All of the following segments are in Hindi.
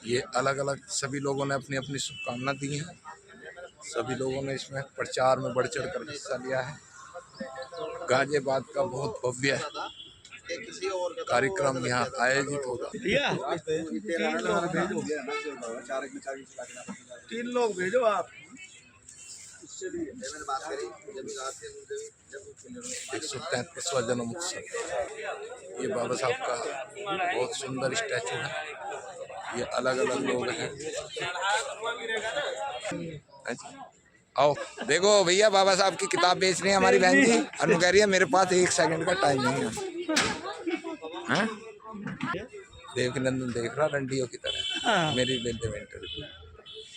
ये अलग अलग सभी लोगों ने अपनी अपनी शुभकामना दी हैं। सभी लोगों ने इसमें प्रचार में बढ़ चढ़ कर हिस्सा लिया है। गाजियाबाद का बहुत भव्य कार्यक्रम यहाँ आयोजित होगा। 3 लोग भेजो आप। 133वां जन्म उत्सव। ये बाबा साहब का बहुत सुंदर स्टैचू है। ये अलग अलग लोग हैं। आओ देखो भैया, बाबा साहब की किताब बेच रही है हमारी बहन जी। अनु कह रही है मेरे पास 1 सेकंड का टाइम नहीं है। देवकीनंदन देख रहा रंडियों की तरह मेरी इंटरव्यू।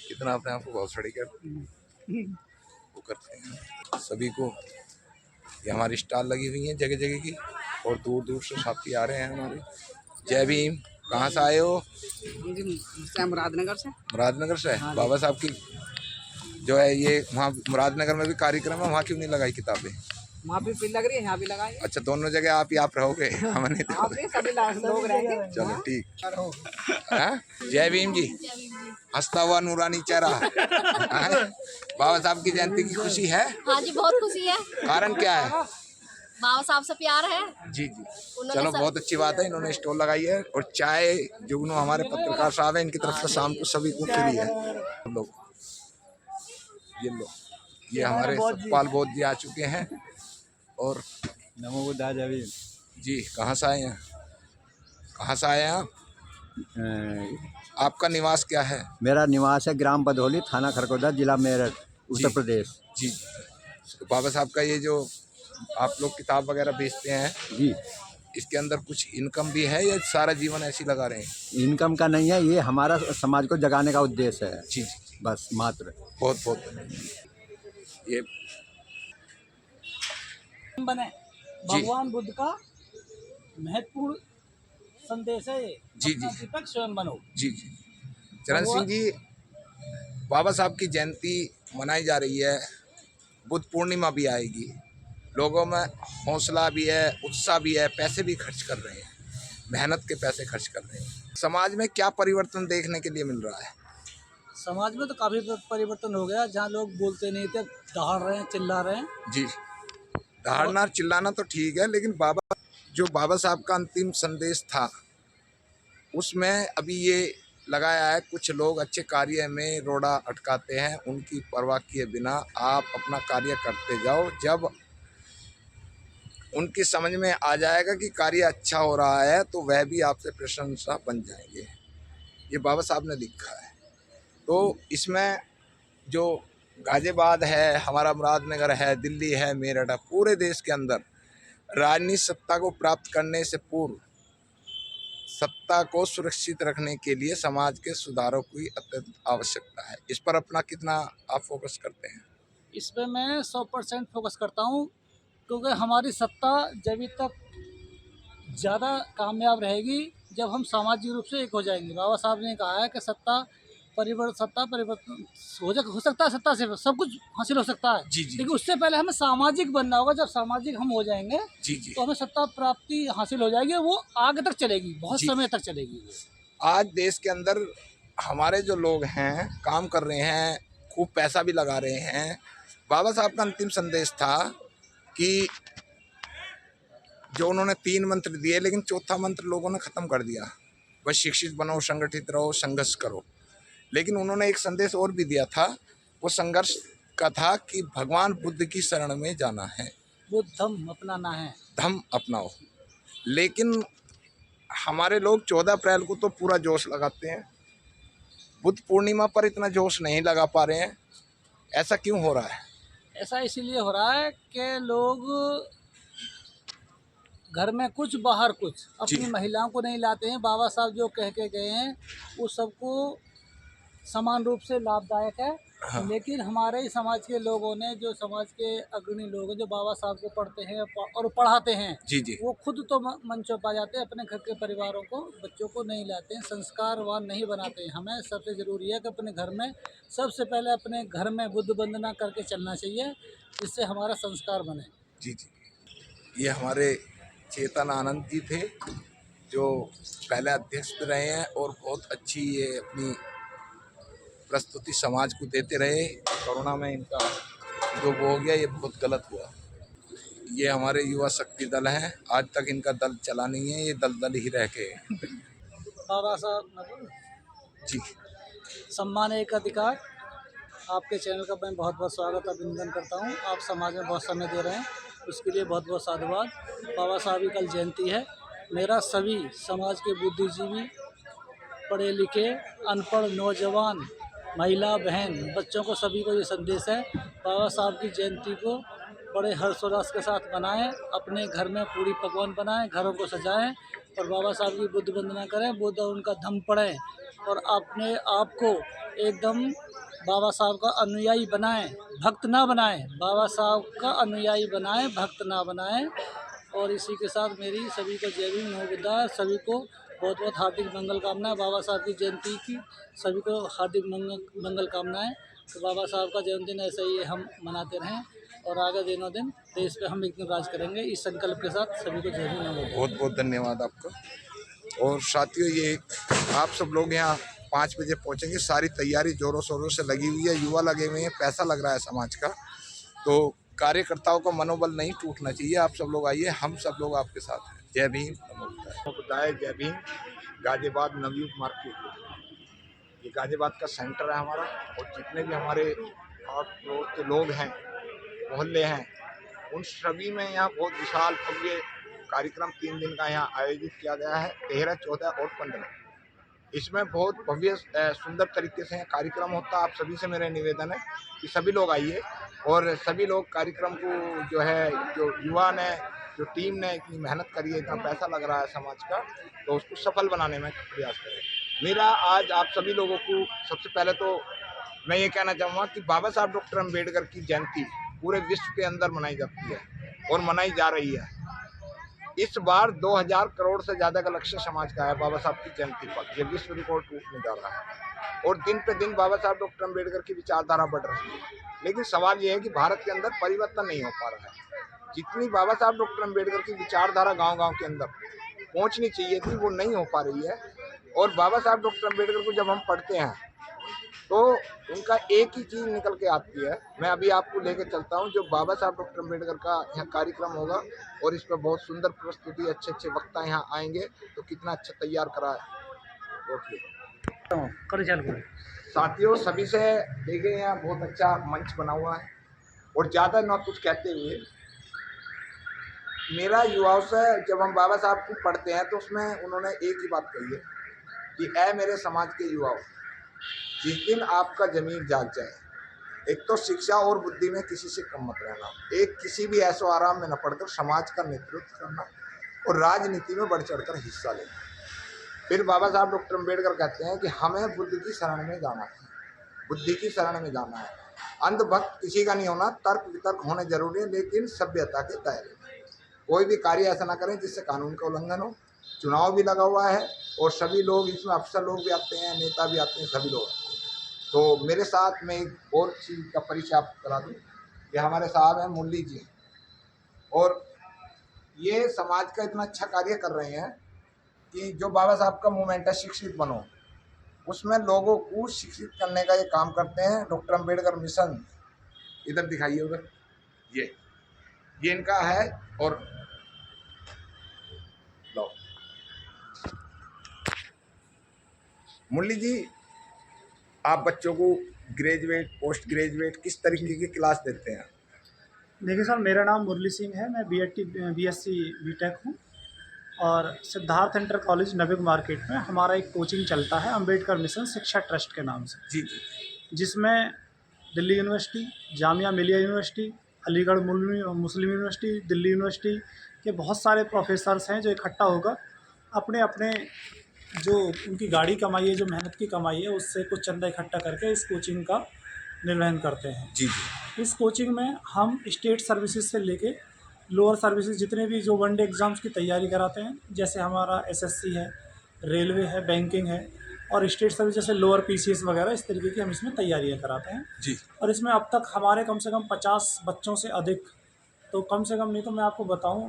कितना अपने आप को बहुत सड़ी कर वो करते हैं। सभी को ये हमारी स्टॉल लगी हुई है जगह जगह की, और दूर दूर से साथी आ रहे हैं हमारे। जय भीम। कहाँ से आए हो? मुरादनगर से। मुरादनगर से। हाँ, बाबा साहब की जो है ये वहाँ मुरादनगर में भी कार्यक्रम है, वहाँ क्यों नहीं लगाई किताबें? वहाँ भी भीड़ लग रही है, यहाँ भी लगाएंगे। अच्छा, दोनों जगह आप यहाँ रहोगे, हम नहीं तो सभी लोग रहेंगे। चलो ठीक। जय भीम जी। हंसता हुआ नूरानी चेहरा। बाबा साहब की जयंती की खुशी है? हाँ जी, बहुत खुशी है। कारण क्या है? बाबा साहब से प्यार है जी जी। चलो बहुत अच्छी बात है। इन्होंने स्टॉल लगाई है, और चाय जुगनू हमारे पत्रकार साहब है, इनकी तरफ से शाम को सभी को फ्री है। लोग ये हमारे सतपाल बौद्ध जी आ चुके हैं। और नमो बुद्धाय जय भीम जी। कहाँ से आए हैं? कहाँ से आए हैं आप? आपका निवास क्या है? मेरा निवास है ग्राम बधौली, थाना खरगोदा, जिला मेरठ, उत्तर प्रदेश। जी। तो बाबा साहब का ये जो आप लोग किताब वगैरह बेचते हैं जी, इसके अंदर कुछ इनकम भी है या सारा जीवन ऐसे लगा रहे हैं? इनकम का नहीं है, ये हमारा समाज को जगाने का उद्देश्य है। जी जी। बस मात्र। बहुत बहुत ये बने भगवान बुद्ध का महत्वपूर्ण संदेश है। जी जी। दीपक स्वयं बनो। जी जी। चरण सिंह जी, बाबा साहब की जयंती मनाई जा रही है, बुद्ध पूर्णिमा भी आएगी, लोगों में हौसला भी है, उत्साह भी है, पैसे भी खर्च कर रहे हैं, मेहनत के पैसे खर्च कर रहे हैं। समाज में क्या परिवर्तन देखने के लिए मिल रहा है? समाज में तो काफ़ी परिवर्तन हो गया। जहाँ लोग बोलते नहीं थे, दहाड़ रहे हैं, चिल्ला रहे हैं। जी। दहाड़ना चिल्लाना तो ठीक है, लेकिन बाबा साहब का अंतिम संदेश था उसमें अभी ये लगाया है, कुछ लोग अच्छे कार्य में रोड़ा अटकाते हैं, उनकी परवाह किए बिना आप अपना कार्य करते जाओ। जब उनकी समझ में आ जाएगा कि कार्य अच्छा हो रहा है तो वह भी आपसे प्रशंसा बन जाएंगे। ये बाबा साहब ने लिखा है। तो इसमें जो गाजियाबाद है, हमारा मुरादनगर है, दिल्ली है, मेरठ है, पूरे देश के अंदर राजनीतिक सत्ता को प्राप्त करने से पूर्व सत्ता को सुरक्षित रखने के लिए समाज के सुधारों की अत्यंत आवश्यकता है। इस पर अपना कितना आप फोकस करते हैं? इस पर मैं 100% फोकस करता हूँ, क्योंकि हमारी सत्ता जब तक ज़्यादा कामयाब रहेगी जब हम सामाजिक रूप से एक हो जाएंगे। बाबा साहब ने कहा है कि सत्ता परिवर्तन हो सकता है, सत्ता से सब कुछ हासिल हो सकता है। जी जी। लेकिन उससे पहले हमें सामाजिक बनना होगा। जब सामाजिक हम हो जाएंगे जी जी। तो हमें सत्ता प्राप्ति हासिल हो जाएगी। वो आगे तक चलेगी, बहुत समय तक चलेगी। आज देश के अंदर हमारे जो लोग हैं काम कर रहे हैं, खूब पैसा भी लगा रहे हैं। बाबा साहब का अंतिम संदेश था कि जो उन्होंने 3 मंत्र दिए, लेकिन चौथा मंत्र लोगों ने ख़त्म कर दिया, बस शिक्षित बनो, संगठित रहो, संघर्ष करो। लेकिन उन्होंने एक संदेश और भी दिया था, वो संघर्ष का था कि भगवान बुद्ध की शरण में जाना है, बुद्धम अपनाना है, धम्म अपनाओ। लेकिन हमारे लोग 14 अप्रैल को तो पूरा जोश लगाते हैं, बुद्ध पूर्णिमा पर इतना जोश नहीं लगा पा रहे हैं। ऐसा क्यों हो रहा है? ऐसा इसीलिए हो रहा है कि लोग घर में कुछ बाहर कुछ, अपनी महिलाओं को नहीं लाते हैं। बाबा साहब जो कह के गए हैं वो सबको समान रूप से लाभदायक है। हाँ। लेकिन हमारे समाज के लोगों ने, जो समाज के अग्रणी लोग हैं, जो बाबा साहब को पढ़ते हैं और पढ़ाते हैं, जी जी, वो खुद तो मंचों पा जाते हैं, अपने घर के परिवारों को, बच्चों को नहीं लाते हैं, संस्कारवान नहीं बनाते हैं। हमें सबसे ज़रूरी है कि अपने घर में सबसे पहले अपने घर में बुद्ध वंदना करके चलना चाहिए, जिससे हमारा संस्कार बने। जी जी। ये हमारे चेतन आनंद जी थे, जो पहले अध्यक्ष भी रहे हैं और बहुत अच्छी ये अपनी प्रस्तुति समाज को देते रहे। कोरोना में इनका जो वो हो गया ये बहुत गलत हुआ। ये हमारे युवा शक्ति दल हैं, आज तक इनका दल चला नहीं है, ये दल ही रह के बाबा साहब जी। सम्मान एक अधिकार। आपके चैनल का मैं बहुत बहुत स्वागत अभिनंदन करता हूं। आप समाज में बहुत समय दे रहे हैं, उसके लिए बहुत बहुत साधुवाद। बाबा साहब की कल जयंती है। मेरा सभी समाज के बुद्धिजीवी, पढ़े लिखे, अनपढ़, नौजवान, महिला, बहन, बच्चों को सभी को ये संदेश है, बाबा साहब की जयंती को बड़े हर्षोल्लास के साथ मनाएं। अपने घर में पूरी पकवान बनाएं, घरों को सजाएं और बाबा साहब की बुद्ध वंदना करें, बुद्ध उनका धम्म पढ़ें और अपने आप को एकदम बाबा साहब का अनुयायी बनाएं, भक्त ना बनाएं। बाबा साहब का अनुयायी बनाएं, भक्त ना बनाएं। और इसी के साथ मेरी सभी को जय भीम, नमो बुद्धाय। सभी को बहुत बहुत हार्दिक मंगल कामनाएं। बाबा साहब की जयंती की सभी को हार्दिक मंगल कामनाएं। तो बाबा साहब का जन्मदिन ऐसे ही हम मनाते रहें और आगे दिनों दिन देश पे हम एक दिन राज करेंगे। इस संकल्प के साथ सभी को जय भीम, नमो बुद्धाय। बहुत बहुत धन्यवाद आपका। और साथियों, ये आप सब लोग यहाँ 5 बजे पहुँचेंगे। सारी तैयारी जोरों शोरों से लगी हुई है, युवा लगे हुए हैं, पैसा लग रहा है समाज का। तो कार्यकर्ताओं का मनोबल नहीं टूटना चाहिए। आप सब लोग आइए, हम सब लोग आपके साथ हैं। जय भीम, नमो बुद्धाय। जय भीम। गाजियाबाद नवयुग मार्केट, ये गाजियाबाद का सेंटर है हमारा। और जितने भी हमारे 8 फ्लोर के लोग हैं, मोहल्ले हैं, उन सभी में यहाँ बहुत विशाल भव्य कार्यक्रम 3 दिन का यहाँ आयोजित किया गया है, 13, 14 और 15। इसमें बहुत भव्य सुंदर तरीके से कार्यक्रम होता है। आप सभी से मेरा निवेदन है कि सभी लोग आइए और सभी लोग कार्यक्रम को जो है, जो युवा ने, जो टीम ने इतनी मेहनत करी है, इतना पैसा लग रहा है समाज का, तो उसको सफल बनाने में प्रयास करें। मेरा आज आप सभी लोगों को सबसे पहले तो मैं ये कहना चाहूँगा कि बाबा साहब डॉक्टर अम्बेडकर की जयंती पूरे विश्व के अंदर मनाई जाती है और मनाई जा रही है। इस बार 2000 करोड़ से ज़्यादा का लक्ष्य समाज का है बाबा साहब की जयंती पर। यह विश्व रिकॉर्ड टूटने जा रहा है और दिन पे दिन बाबा साहब डॉक्टर अम्बेडकर की विचारधारा बढ़ रही है। लेकिन सवाल ये है कि भारत के अंदर परिवर्तन नहीं हो पा रहा है। जितनी बाबा साहब डॉक्टर अम्बेडकर की विचारधारा गांव-गांव के अंदर पहुंचनी चाहिए थी, वो नहीं हो पा रही है। और बाबा साहब डॉक्टर अम्बेडकर को जब हम पढ़ते हैं तो उनका एक ही चीज़ निकल के आती है। मैं अभी आपको लेके चलता हूँ, जो बाबा साहब डॉक्टर अम्बेडकर का यहाँ कार्यक्रम होगा और इस पर बहुत सुंदर प्रस्तुति, अच्छे अच्छे वक्ता यहाँ आएंगे, तो कितना अच्छा तैयार करा है। ओके साथियों, सभी से देखिए यहाँ बहुत अच्छा मंच बना हुआ है। और ज़्यादा ना कुछ कहते हुए, मेरा युवाओं से जब हम बाबा साहब को पढ़ते हैं तो उसमें उन्होंने एक ही बात कही है कि ऐ मेरे समाज के युवाओं, जिस दिन आपका ज़मीर जाग जाए, एक तो शिक्षा और बुद्धि में किसी से कम मत रहना, एक किसी भी ऐसो आराम में न पढ़कर समाज का नेतृत्व करना और राजनीति में बढ़ चढ़कर हिस्सा लेना। फिर बाबा साहब डॉक्टर अम्बेडकर कहते हैं कि हमें बुद्धि की शरण में जाना है, बुद्धि की शरण में जाना है। अंधभक्त किसी का नहीं होना, तर्क वितर्क होने जरूरी है, लेकिन सभ्यता के दायरे में। कोई भी कार्य ऐसा ना करें जिससे कानून का उल्लंघन हो। चुनाव भी लगा हुआ है और सभी लोग इसमें, अफसर लोग भी आते हैं, नेता भी आते हैं, सभी लोग आते हैं। तो मेरे साथ में एक और चीज़ का परिचय आपको करा दूँ कि हमारे साहब हैं मुरली जी, और ये समाज का इतना अच्छा कार्य कर रहे हैं कि जो बाबा साहब का मूवमेंट है शिक्षित बनो, उसमें लोगों को शिक्षित करने का ये काम करते हैं। डॉक्टर अम्बेडकर मिशन, इधर दिखाइए उधर, ये इनका है। और लो मुरली जी, आप बच्चों को ग्रेजुएट, पोस्ट ग्रेजुएट किस तरीके की क्लास देते हैं? देखिए सर, मेरा नाम मुरली सिंह है। मैं BSc BTech हूँ और Siddharth inter college Navyug market में हमारा एक कोचिंग चलता है अम्बेडकर मिशन शिक्षा ट्रस्ट के नाम से, जी जी, जिसमें दिल्ली यूनिवर्सिटी, जामिया मिलिया यूनिवर्सिटी, अलीगढ़ मुस्लिम यूनिवर्सिटी, दिल्ली यूनिवर्सिटी के बहुत सारे प्रोफेसर्स हैं जो इकट्ठा होकर अपने अपने जो उनकी गाड़ी कमाई है, जो मेहनत की कमाई है, उससे कुछ चंदा इकट्ठा करके इस कोचिंग का निर्वहन करते हैं। जी जी। इस कोचिंग में हम स्टेट सर्विसेज से लेके लोअर सर्विसेज जितने भी जो वनडे एग्ज़ाम्स की तैयारी कराते हैं, जैसे हमारा SSC है, रेलवे है, बैंकिंग है, और स्टेट सर्विस जैसे लोअर PCS वगैरह, इस तरीके की हम इसमें तैयारियां कराते हैं जी। और इसमें अब तक हमारे कम से कम 50 बच्चों से अधिक तो कम से कम नहीं तो मैं आपको बताऊं,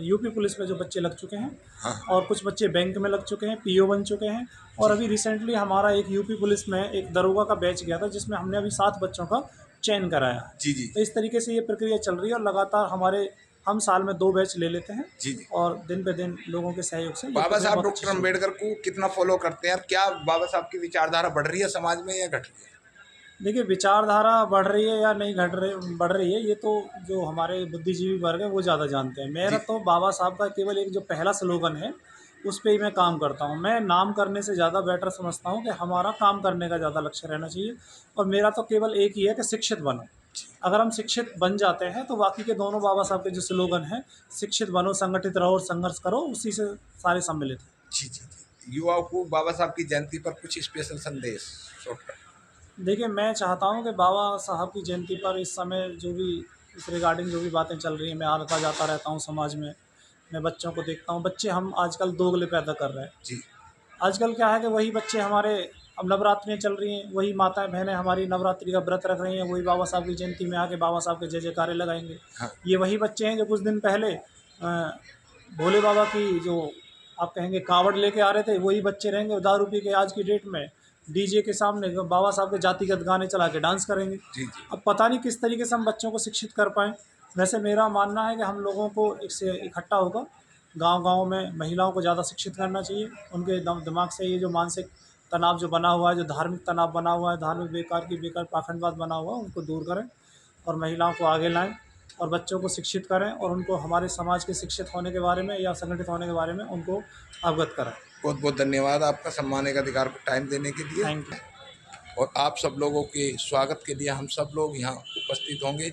यूपी पुलिस में जो बच्चे लग चुके हैं हाँ। और कुछ बच्चे बैंक में लग चुके हैं, पीओ बन चुके हैं। और अभी रिसेंटली हमारा एक यूपी पुलिस में एक दरोगा का बैच गया था जिसमें हमने अभी 7 बच्चों का चयन कराया। जी जी तो इस तरीके से ये प्रक्रिया चल रही है और लगातार हम साल में 2 बैच ले लेते हैं जी जी। और दिन पे दिन लोगों के सहयोग से ये बाबा प्रक्रिया साहब बहुत अच्छी डॉक्टर चल रही है। अम्बेडकर को कितना फॉलो करते हैं और क्या बाबा साहब की विचारधारा बढ़ रही है समाज में या घट रही है? देखिए, विचारधारा बढ़ रही है या नहीं बढ़ रही है, ये तो जो हमारे बुद्धिजीवी वर्ग है वो ज़्यादा जानते हैं। मेरा तो बाबा साहब का केवल एक जो पहला स्लोगन है उस पे ही मैं काम करता हूँ। मैं नाम करने से ज़्यादा बेटर समझता हूँ कि हमारा काम करने का ज़्यादा लक्ष्य रहना चाहिए। और मेरा तो केवल एक ही है कि शिक्षित बनो। अगर हम शिक्षित बन जाते हैं तो बाकी के दोनों बाबा साहब के जो स्लोगन है, शिक्षित बनो, संगठित रहो और संघर्ष करो, उसी से सारे सम्मिलित हैं। जी जी जी। युवाओं को बाबा साहब की जयंती पर कुछ स्पेशल संदेश शॉर्टकट। देखिए, मैं चाहता हूं कि बाबा साहब की जयंती पर इस समय जो भी इस रिगार्डिंग जो भी बातें चल रही हैं, मैं आता जाता रहता हूं समाज में, मैं बच्चों को देखता हूं। बच्चे हम आजकल दोगले पैदा कर रहे हैं। जी आजकल क्या है कि वही बच्चे हमारे, अब नवरात्रियाँ चल रही हैं, वही माताएं बहनें हमारी नवरात्रि का व्रत रख रही हैं, वही बाबा साहब की जयंती में आके बाबा साहब के जय जयकारे लगाएंगे। हाँ। ये वही बच्चे हैं जो कुछ दिन पहले भोले बाबा की जो आप कहेंगे कावड़ लेके आ रहे थे, वही बच्चे रहेंगे दारू पी के आज की डेट में डीजे के सामने बाबा साहब के जातिगत गाने चला के डांस करेंगे। जी जी। अब पता नहीं किस तरीके से हम बच्चों को शिक्षित कर पाएँ। वैसे मेरा मानना है कि हम लोगों को इससे इकट्ठा होकर गांव-गांव में महिलाओं को ज़्यादा शिक्षित करना चाहिए। उनके दिमाग से ये जो मानसिक तनाव जो बना हुआ है, जो धार्मिक तनाव बना हुआ है, धार्मिक बेकार पाखंडवाद बना हुआ है, उनको दूर करें और महिलाओं को आगे लाएँ और बच्चों को शिक्षित करें और उनको हमारे समाज के शिक्षित होने के बारे में या संगठित होने के बारे में उनको अवगत कराएँ। बहुत बहुत धन्यवाद आपका सम्मानित अधिकार को टाइम देने के लिए। Thank you. और आप सब लोगों के स्वागत के लिए हम सब लोग यहाँ उपस्थित होंगे।